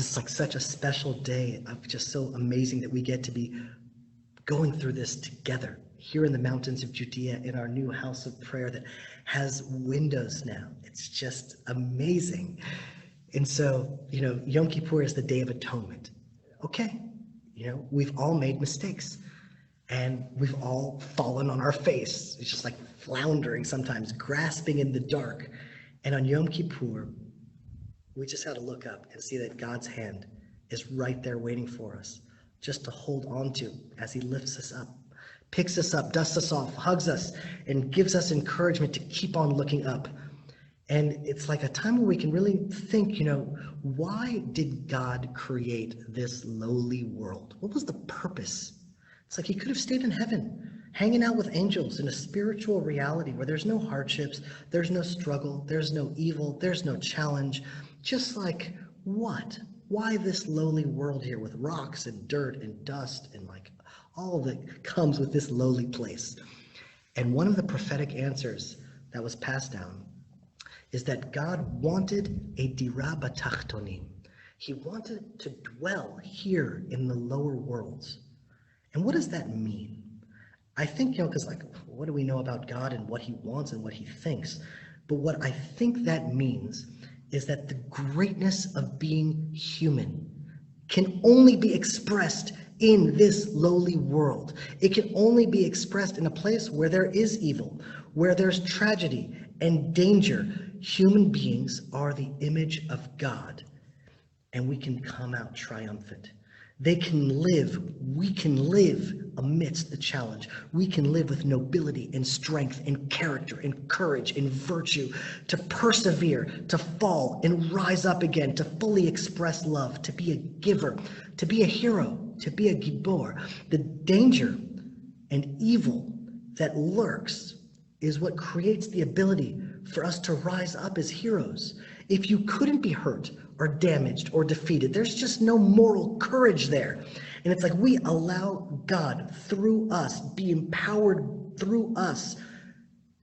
this is like such a special day. Of just so amazing that we get to be going through this together here in the mountains of Judea in our new house of prayer that has windows now. It's just amazing. And so, Yom Kippur is the Day of Atonement. Okay, we've all made mistakes and we've all fallen on our face. It's just like floundering sometimes, grasping in the dark. And on Yom Kippur, we just got to look up and see that God's hand is right there waiting for us, just to hold on to as he lifts us up, picks us up, dusts us off, hugs us, and gives us encouragement to keep on looking up. And it's like a time where we can really think, why did God create this lowly world? What was the purpose? It's like he could have stayed in heaven, hanging out with angels in a spiritual reality where there's no hardships, there's no struggle, there's no evil, there's no challenge. Just like, what? Why this lowly world here with rocks and dirt and dust and like all that comes with this lowly place? And one of the prophetic answers that was passed down is that God wanted a dira b'tachtonim. He wanted to dwell here in the lower worlds. And what does that mean? I think, because what do we know about God and what he wants and what he thinks? But what I think that means is that the greatness of being human can only be expressed in this lowly world. It can only be expressed in a place where there is evil, where there's tragedy and danger. Human beings are the image of God, and we can come out triumphant. They can live, we can live amidst the challenge. We can live with nobility and strength and character and courage and virtue, to persevere, to fall and rise up again, to fully express love, to be a giver, to be a hero, to be a gibor. The danger and evil that lurks is what creates the ability for us to rise up as heroes. If you couldn't be hurt or damaged or defeated, there's just no moral courage there. And it's like we allow God through us, be empowered through us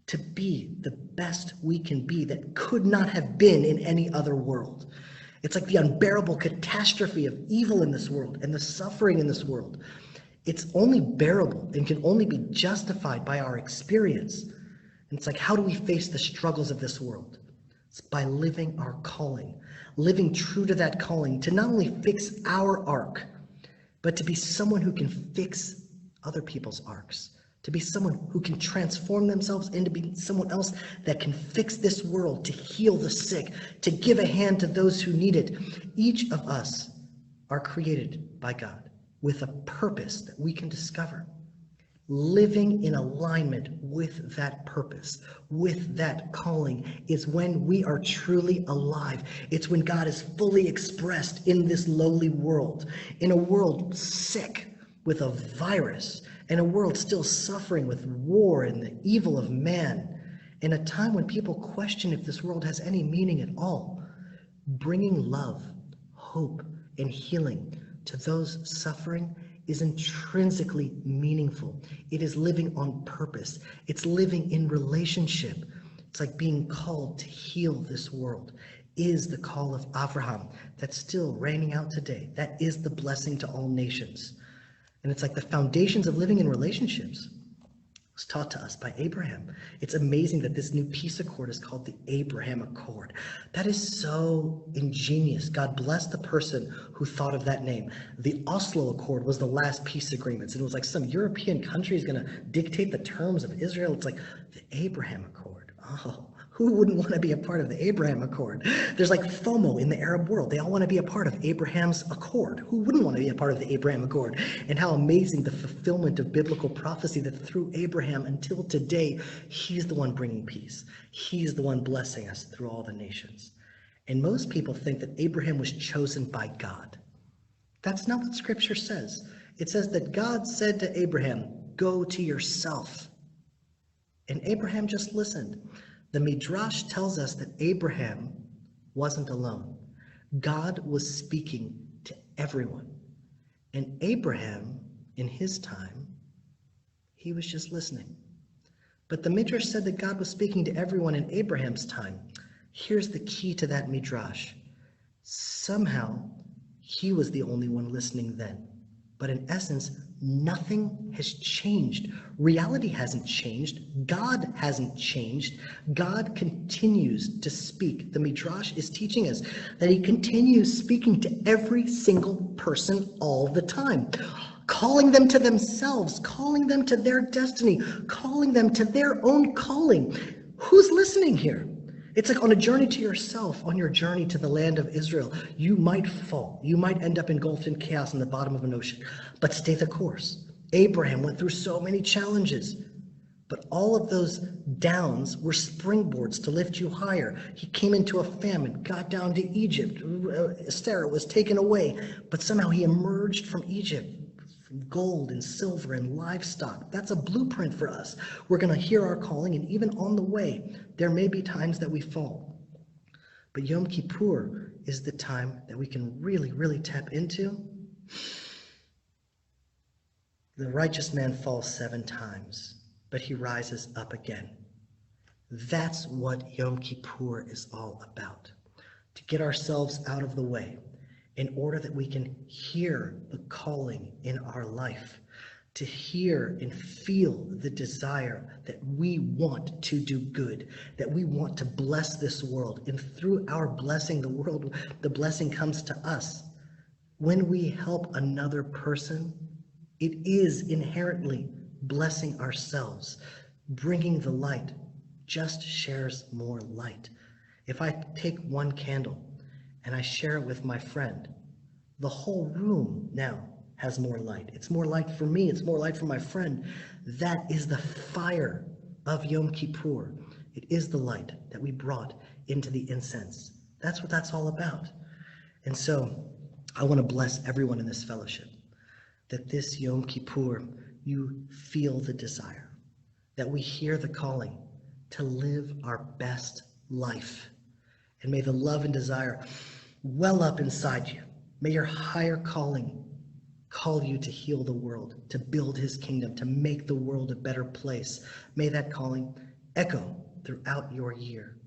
to be the best we can be that could not have been in any other world. It's like the unbearable catastrophe of evil in this world and the suffering in this world. It's only bearable and can only be justified by our experience. And it's like, how do we face the struggles of this world? It's by living our calling, living true to that calling, to not only fix our ark, but to be someone who can fix other people's arcs, to be someone who can transform themselves into being someone else that can fix this world, to heal the sick, to give a hand to those who need it. Each of us are created by God with a purpose that we can discover. Living in alignment with that purpose, with that calling, is when we are truly alive. It's when God is fully expressed in this lowly world, in a world sick with a virus, in a world still suffering with war and the evil of man, in a time when people question if this world has any meaning at all. Bringing love, hope, and healing to those suffering is intrinsically meaningful. It is living on purpose. It's living in relationship. It's like being called to heal this world is the call of Abraham that's still reigning out today. That is the blessing to all nations. And it's like the foundations of living in relationships was taught to us by Abraham. It's amazing that this new peace accord is called the Abraham Accord. That is so ingenious. God bless the person who thought of that name. The Oslo Accord was the last peace agreements. And it was like some European country is going to dictate the terms of Israel. It's like the Abraham Accord. Oh, who wouldn't want to be a part of the Abraham Accord? There's like FOMO in the Arab world. They all want to be a part of Abraham's Accord. Who wouldn't want to be a part of the Abraham Accord? And how amazing the fulfillment of biblical prophecy that through Abraham until today, he's the one bringing peace. He's the one blessing us through all the nations. And most people think that Abraham was chosen by God. That's not what Scripture says. It says that God said to Abraham, "Go to yourself." And Abraham just listened. The Midrash tells us that Abraham wasn't alone. God was speaking to everyone. And Abraham, in his time, he was just listening. But the Midrash said that God was speaking to everyone in Abraham's time. Here's the key to that Midrash. Somehow, He was the only one listening then. But in essence, nothing has changed. Reality hasn't changed. God hasn't changed. God continues to speak. The Midrash is teaching us that he continues speaking to every single person all the time, calling them to themselves, calling them to their destiny, calling them to their own calling. Who's listening here? It's like on a journey to yourself, on your journey to the land of Israel. You might fall. You might end up engulfed in chaos in the bottom of an ocean, but stay the course. Abraham went through so many challenges, but all of those downs were springboards to lift you higher. He came into a famine, got down to Egypt. Sarah was taken away, but somehow he emerged from Egypt. Gold and silver and livestock. That's a blueprint for us. We're going to hear our calling, and even on the way, there may be times that we fall. But Yom Kippur is the time that we can really, really tap into. The righteous man falls 7 times, but he rises up again. That's what Yom Kippur is all about. To get ourselves out of the way, in order that we can hear the calling in our life, to hear and feel the desire that we want to do good, that we want to bless this world. And through our blessing the world, the blessing comes to us. When we help another person, it is inherently blessing ourselves. Bringing the light just shares more light. If I take one candle and I share it with my friend, the whole room now has more light. It's more light for me. It's more light for my friend. That is the fire of Yom Kippur. It is the light that we brought into the incense. That's what that's all about. And so I want to bless everyone in this fellowship that this Yom Kippur, you feel the desire, that we hear the calling to live our best life. And may the love and desire well up inside you. May your higher calling call you to heal the world, to build his kingdom, to make the world a better place. May that calling echo throughout your year.